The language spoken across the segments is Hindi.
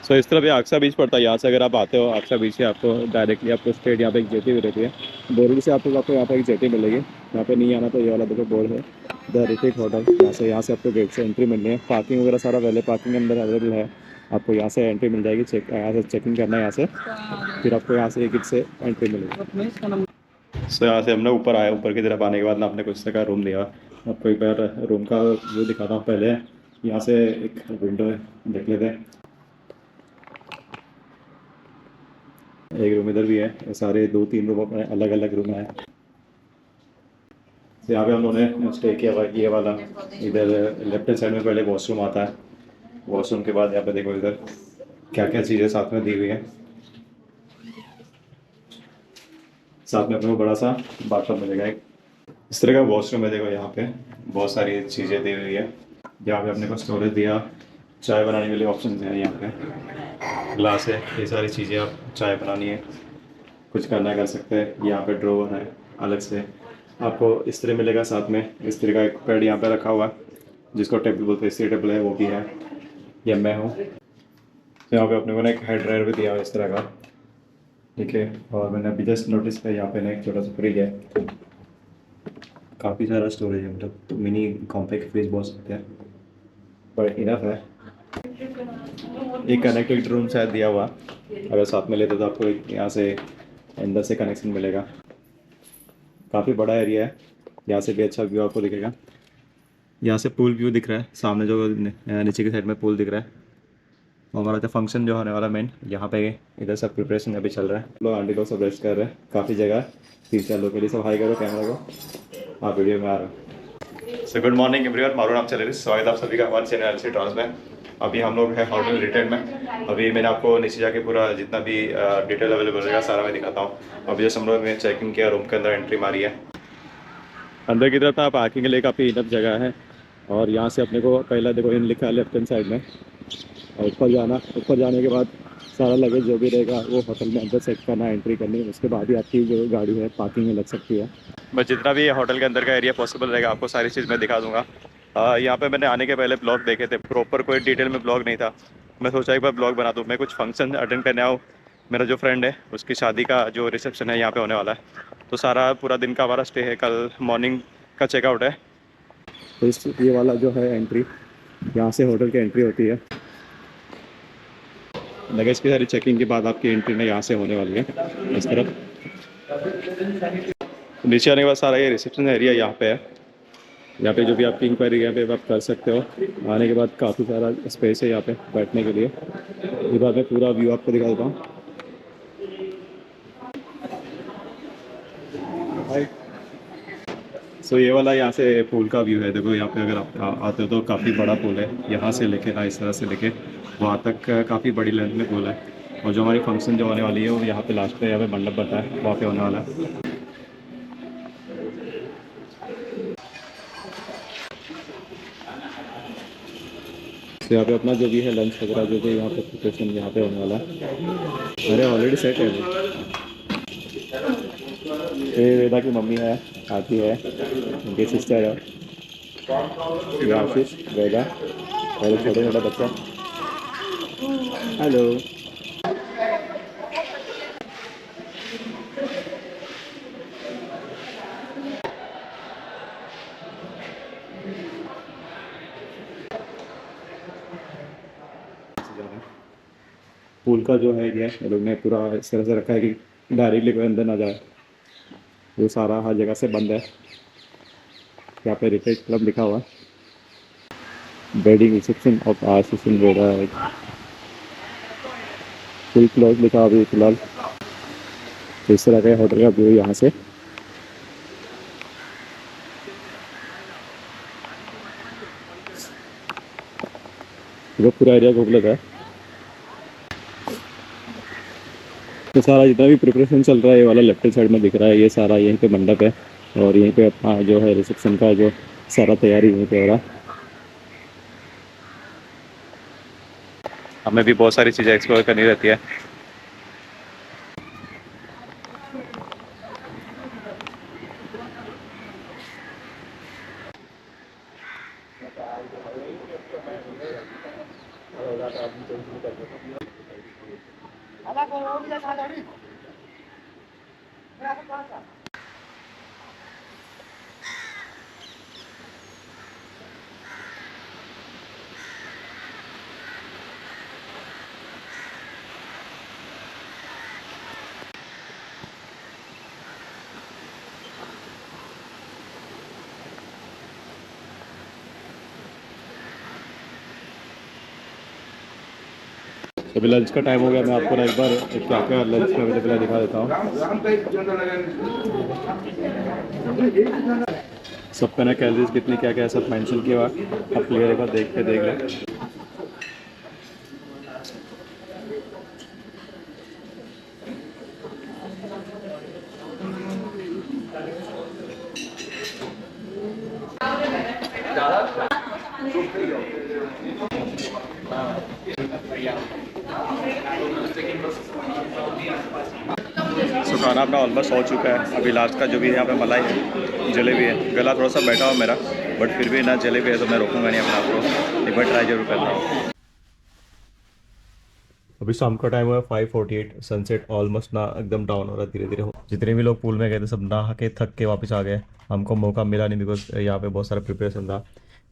सो इस तरफ ये आक्सा बीच पड़ता है। यहाँ से अगर आप आते हो आक्सा बीच से आपको डायरेक्टली आपको स्ट्रेट यहाँ पे एक जेटी भी रहती है। बोरली से आपको यहाँ पे एक जेटी मिलेगी। यहाँ पे नहीं आना तो ये वाला देखो बोर्ड है, द ऋतिक होटल। यहाँ से आपको गेट से एंट्री मिलनी है। पार्किंग वगैरह सारा पहले पार्किंग के अंदर अवेलेबल है। आपको यहाँ से एंट्री मिल जाएगी। यहाँ से चेक इन करना है यहाँ से, फिर आपको यहाँ से एक से एंट्री मिलेगी। सो यहाँ से हमने ऊपर आए। ऊपर की तरफ आने के बाद ना आपने कुछ तरह का रूम लिया। आपको एक बार रूम का व्यू दिखाता हूँ। पहले यहाँ से एक विंडो देख लेते हैं। एक रूम इधर भी है। ये सारे 2-3 रूम अपने अलग अलग रूम है। तो यहाँ पे हम लोगों ने स्टे किया हुआ ये वाला। इधर लेफ्ट हैंड साइड में पहले वॉशरूम आता है। वॉशरूम के बाद यहाँ पे देखो इधर क्या क्या चीज़ें साथ में दी हुई है। साथ में अपने को बड़ा सा बाथरूम मिलेगा एक। इस तरह का वॉशरूम है। देखो यहाँ पे बहुत सारी चीज़ें दी हुई है। यहाँ पे अपने को स्टोरेज दिया, चाय बनाने के लिए ऑप्शन है। यहाँ पे ग्लास है, ये सारी चीज़ें आप चाय बनानी है कुछ करना कर सकते हैं। यहाँ पे ड्रोवर है अलग से। आपको इस्त्री मिलेगा साथ में। इस्त्री का एक पैड यहाँ पे रखा हुआ है जिसको टेबल बोलते हैं। इस्त्री टेबल है वो भी है। ये मैं हूँ। तो यहाँ पे अपने को ना एक हेड ड्रायर भी दिया हुआ है इस तरह का, ठीक है। और मैंने अभी जस्ट नोटिस किया यहाँ पे ना एक छोटा सा फ्रिज है। काफ़ी सारा स्टोरेज है, मतलब मिनी कॉम्पैक्ट फ्रिज बोल सकते हैं, पर इनफ है। एक कनेक्टेड रूम शायद दिया हुआ, अगर साथ में लेते तो आपको यहाँ से अंदर से कनेक्शन मिलेगा। काफ़ी बड़ा एरिया है। यहाँ से भी अच्छा व्यू आपको दिखेगा। यहाँ से पूल व्यू दिख रहा है सामने, जो नीचे की साइड में पूल दिख रहा है। और हमारा जो फंक्शन जो होने वाला मेन यहाँ पे, इधर सब प्रिपरेशन अभी चल रहा है। लोग आंटी लोग सब रेस्ट कर रहे हैं। काफ़ी जगह 3-4 लोग के लिए। सब हाई करो कैमरा को। हाँ वीडियो में आ रहा है। सो गुड मॉर्निंग एवरीवन, मारू नाम चले। स्वागत आप सभी का हमारे चैनल एलसी ट्रांस में। अभी हम लोग हैं होटल रिटेल में। अभी मैंने आपको नीचे जाके पूरा जितना भी डिटेल अवेलेबल रहेगा सारा मैं दिखाता हूँ। अभी जैसे हम लोग ने चेक इन किया, रूम के अंदर एंट्री मारी है। अंदर की तरफ पार्किंग के लिए काफ़ी इनफ जगह है। और यहाँ से अपने को पहला देखो इन लिखा है लेफ्ट हैंड साइड में। और ऊपर जाना, ऊपर जाने के बाद सारा लगेज जो भी रहेगा वो होटल में अंदर सेट करना, एंट्री करनी है। उसके बाद ही आपकी जो गाड़ी है पार्किंग में लग सकती है। बस जितना भी होटल के अंदर का एरिया पॉसिबल रहेगा आपको सारी चीज़ मैं दिखा दूंगा। यहाँ पे मैंने आने के पहले ब्लॉग देखे थे, प्रॉपर कोई डिटेल में ब्लॉग नहीं था। मैं सोचा एक बार ब्लॉग बना दूँ। मैं कुछ फंक्शन अटेंड करने आऊँ। मेरा जो फ्रेंड है उसकी शादी का जो रिसेप्शन है यहाँ पे होने वाला है। तो सारा पूरा दिन का हमारा स्टे है। कल मॉर्निंग का चेकआउट है। तो इस ये वाला जो है एंट्री, यहाँ से होटल की एंट्री होती है। लगेज की सारी चेकिंग के बाद आपकी एंट्री में यहाँ से होने वाली है इस तरफ। नीचे आने के बाद सारा ये रिसेप्शन एरिया यहाँ पे है। यहाँ पे जो भी आपकी इंक्वायरी यहाँ पे आप कर सकते हो। आने के बाद काफ़ी सारा स्पेस है यहाँ पे बैठने के लिए। इस बार मैं पूरा व्यू आपको दिखा देता हूँ। सो ये वाला यहाँ से पूल का व्यू है। देखो यहाँ पे अगर आप आते हो तो काफ़ी बड़ा पूल है। यहाँ से लेके ना इस तरह से लेके वहाँ तक काफ़ी बड़ी लेंथ में पूल है। और जो हमारी फंक्शन जो होने वाली है वो यहाँ पे लास्ट पे यहाँ पे मंडप बनता है, वहाँ पे होने वाला है। तो यहाँ पे अपना जो भी है लंच वगैरह जो भी यहाँ पे प्रिपरेशन यहाँ पे होने वाला है। अरे ऑलरेडी सेट है वो। ये वेदा की मम्मी है, आती है, उनकी सिस्टर है। ये आशीष, वेदा और एक छोटा छोटा बच्चा। हेलो। पूल का जो है ये लोग ने पूरा इस तरह से रखा है कि डायरेक्टली कोई अंदर ना जाए। वो सारा हर जगह से बंद है। यहाँ पे रिटेल क्लब लिखा हुआ है। Wedding reception of Ashish in Veda, full close लिखा हुआ अभी फिलहाल। तो इस तरह का होटल का व्यू यहाँ से। वो पूरा एरिया उपलब्ध है। तो सारा जितना भी प्रिपरेशन चल रहा है ये वाला लेफ्ट साइड में दिख रहा है। ये सारा यहीं पे मंडप है और यहीं पे अपना जो है रिसेप्शन का जो सारा तैयारी यहीं पे हो रहा है। हमें भी बहुत सारी चीज़ें एक्सप्लोर करनी रहती है। अभी लंच का टाइम हो गया। मैं आपको ना एक बार क्या क्या लंच में अवेलेबल है दिखा देता हूँ। सब पे ना कैलोरीज कितनी क्या क्या सब मेंशन किया हुआ है, आप क्लियर एक बार देख लें। तो खाना अपना ऑलमोस्ट हो चुका है। अभी लास्ट का जो भी यहाँ पे मलाई है, जलेबी है। गला थोड़ा सा बैठा हुआ मेरा, बट फिर भी ना जलेबी है तो मैं रोकूंगा नहीं अपने आप को, एक बार ट्राई जरूर करना हूँ। अभी शाम का टाइम हुआ 5:48। सनसेट ऑलमोस्ट ना एकदम डाउन हो रहा है धीरे धीरे। जितने भी लोग पूल में गए थे सब नहा के थक के वापस आ गए। हमको मौका मिला नहीं बिकॉज यहाँ पे बहुत सारा प्रिपरेशन था।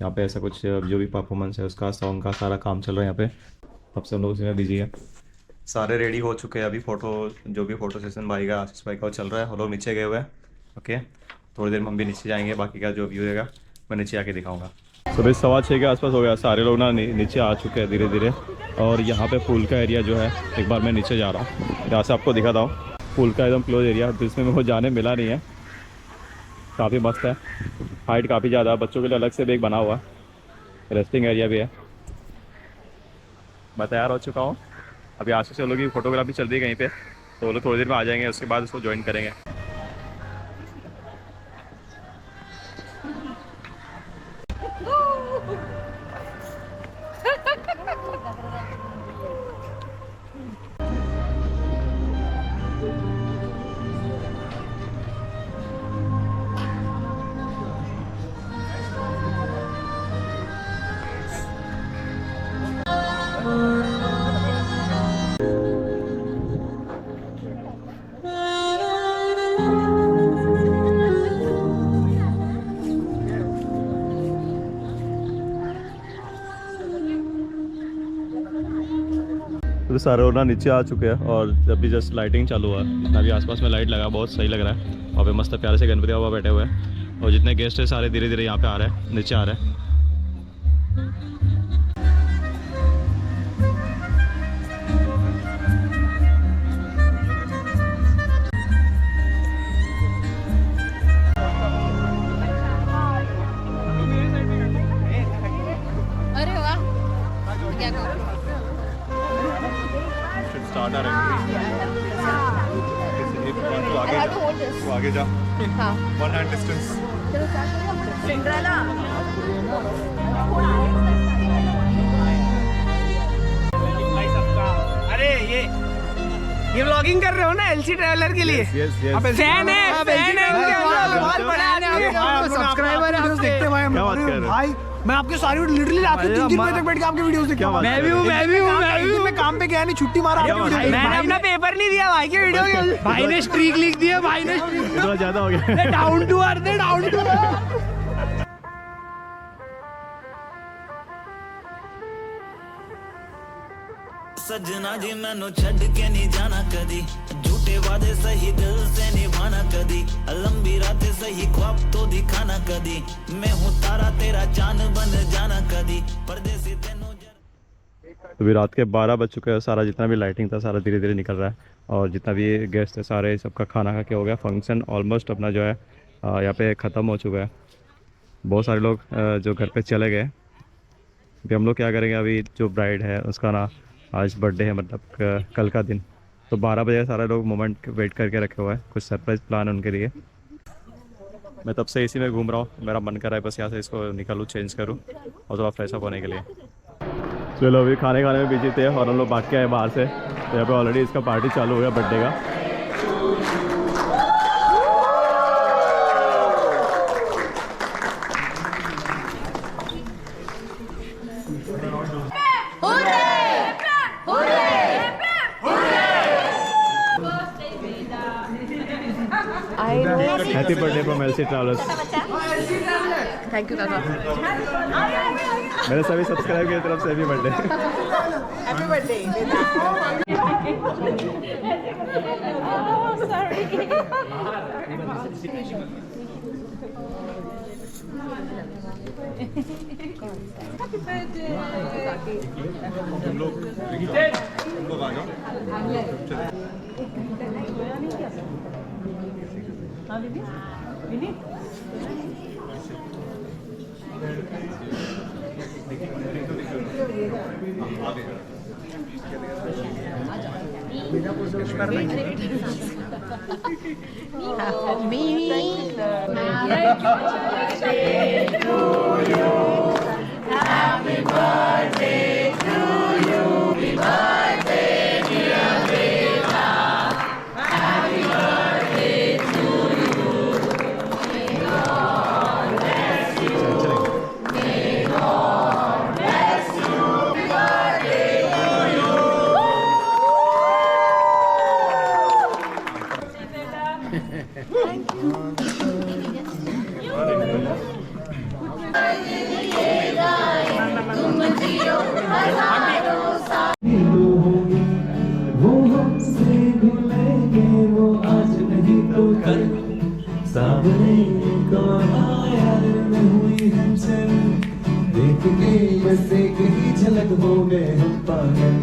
यहाँ पे ऐसा कुछ जो भी परफॉर्मेंस है उसका सॉन्ग का सारा काम चल रहा है यहाँ पे। अब से हम लोग उसी में बिजी है। सारे रेडी हो चुके हैं। अभी फ़ोटो जो भी फ़ोटो सेशन भाई का, आशीष भाई का वो चल रहा है। हम लोग नीचे गए हुए हैं। ओके, थोड़ी देर में हम भी नीचे जाएंगे। बाकी का जो व्यू रहेगा मैं नीचे आके दिखाऊंगा। सुबह 6:15 के आसपास हो गया। सारे लोग ना नीचे आ चुके हैं धीरे धीरे। और यहाँ पे पूल का एरिया जो है, एक बार मैं नीचे जा रहा हूँ, यहाँ से आपको दिखाता हूँ। पूल का एकदम क्लोज एरिया जिसमें मेरे को जाने मिला नहीं है। काफ़ी मस्त है, हाइट काफ़ी ज़्यादा है। बच्चों के लिए अलग से भी एक बना हुआ, रेस्टिंग एरिया भी है। मैं तैयार हो चुका हूँ। अभी आशीष से लोग की फोटोग्राफी चल रही है कहीं पे, तो वो लोग थोड़ी देर में आ जाएंगे। उसके बाद उसको ज्वाइन करेंगे। तो सारे लोग ना नीचे आ चुके हैं और जब भी जस्ट लाइटिंग चालू हुआ, जितना भी आसपास में लाइट लगा बहुत सही लग रहा है। वहाँ पे मस्त प्यारे से गणपति बाबा बैठे हुए हैं और जितने गेस्ट हैं सारे धीरे धीरे यहाँ पे आ रहे हैं, नीचे आ रहे हैं। अरे वाह, क्या करो? स्टार्ट आ रहा है। तू आगे जा। हाँ। 1 hand distance। सिंड्रेला। अरे ये व्लॉगिंग कर रहे हो ना एलसी ट्रैवलर के लिए? फैन है, फैन है उनके, बहुत बड़ा आदमी, सब्सक्राइबर है आपके। क्या बात कर रहे हो भाई मैं आपके सारी लिटरली रात के 3 बजे तक बैठ के आपके वीडियोस देखता हूं। मैं भी मैं काम पे गया नहीं, छुट्टी मारा आपके वीडियो। मैंने अपना पेपर नहीं दिया भाई के वीडियो के। भाई ने स्ट्रीक लिख दिया, भाई ने इतना ज्यादा हो गया। Down to earth, down to earth. सजना जी मैनू छड़ के नहीं जाना कदी, झूठे वादे सही दिल से निभाना कदी, लंबी रातें सही ख्वाब तो दिखाना कदी, मैं हूँ तारा तेरा चांद बन जाना कदी, परदेसी तेनू। अभी रात के 12 बज चुके हैं। सारा जितना भी लाइटिंग था सारा धीरे धीरे निकल रहा है और जितना भी गेस्ट है सारे सबका खाना खा के हो गया। फंक्शन ऑलमोस्ट अपना जो है यहाँ पे ख़त्म हो चुका है। बहुत सारे लोग जो घर पे चले गए। अभी हम लोग क्या करेंगे, अभी जो ब्राइड है उसका ना आज बर्थडे है, मतलब कल का दिन, तो 12 बजे सारे लोग मोमेंट वेट करके रखे हुए हैं। कुछ सरप्राइज़ प्लान उनके लिए। मैं तब से इसी में घूम रहा हूँ। मेरा मन कर रहा है बस यहाँ से इसको निकालूँ, चेंज करूँ और थोड़ा फ्रेश अप होने के लिए। चलो अभी खाने में बिजी थे और हम लोग भाग के आए बाहर से। तो यहाँ पे ऑलरेडी इसका पार्टी चालू हो गया बर्थडे का। Happy birthday from LC travellers. Thank you काका। मेरे सभी सब्सक्राइब की तरफ से हैप्पी बर्थडे। Happy birthday. तुम लोग आ जाओ। वो हमसे भूलेंगे वो आज नहीं तो कल सामने कौन आया न हुई हमसे देख के बस एक ही झलक हो गए हम पागल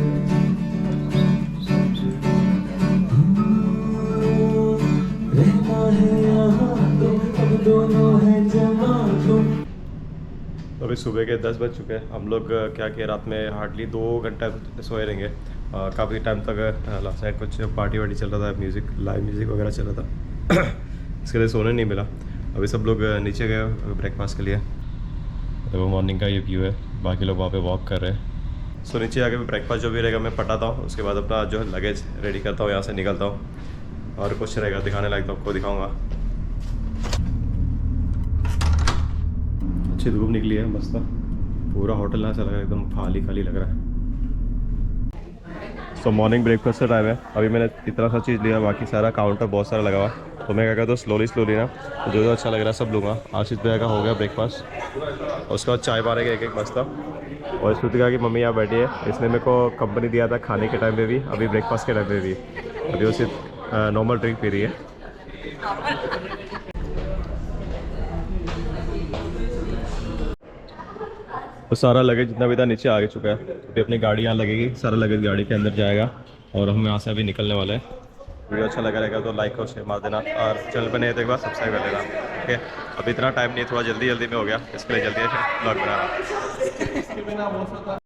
रहना है यहाँ तो हम दोनों हैं जमा तुम। तो अभी सुबह के 10 बज चुके हैं। हम लोग क्या किया रात में हार्डली 2 घंटा सोए रहेंगे। काफ़ी टाइम तक लास्ट नाइट कुछ पार्टी वार्टी चल रहा था, म्यूज़िक लाइव म्यूज़िक वगैरह चल रहा था। इसके लिए सोने नहीं मिला। अभी सब लोग नीचे गए ब्रेकफास्ट के लिए। तो मॉर्निंग का ये व्यू है, बाकी लोग वहाँ पे वॉक कर रहे हैं। सो नीचे आके ब्रेकफास्ट जो भी रहेगा मैं पटाता हूँ, उसके बाद अपना जो लगेज रेडी करता हूँ, यहाँ से निकलता हूँ। और कुछ रहेगा दिखाने लायक तो आपको दिखाऊँगा। अच्छी धूप निकली है, मस्त। पूरा होटल ना चला एकदम खाली खाली लग रहा है। तो मॉर्निंग ब्रेकफास्ट का टाइम है। अभी मैंने इतना सा चीज़ लिया, बाकी सारा काउंटर बहुत सारा लगा हुआ। तो मैं क्या कहता हूँ स्लोली ना तो जो अच्छा लग रहा है सब लूँगा। आशीष भैया का हो गया ब्रेकफास्ट, उसके बाद चाय पाने का एक बस्ता। और श्रुतिका की मम्मी यहाँ बैठी है, इसने मेरे को कंपनी दिया था खाने के टाइम पे भी, अभी ब्रेकफास्ट के टाइम पे भी। अभी वो सिर्फ नॉर्मल ड्रिंक पी रही है। तो सारा लगेज जितना भी था नीचे आ चुका है। अभी अपनी गाड़ी यहाँ लगेगी, सारा लगेज गाड़ी के अंदर जाएगा और हम यहाँ से अभी निकलने वाले हैं। वीडियो अच्छा लगा रहेगा तो लाइक और शेयर मार देना, और चैनल पर नहीं तो एक बार सब्सक्राइब कर लेना। ओके, अभी इतना टाइम नहीं, थोड़ा जल्दी में हो गया, इसके लिए जल्दी ब्लॉग बना रहा।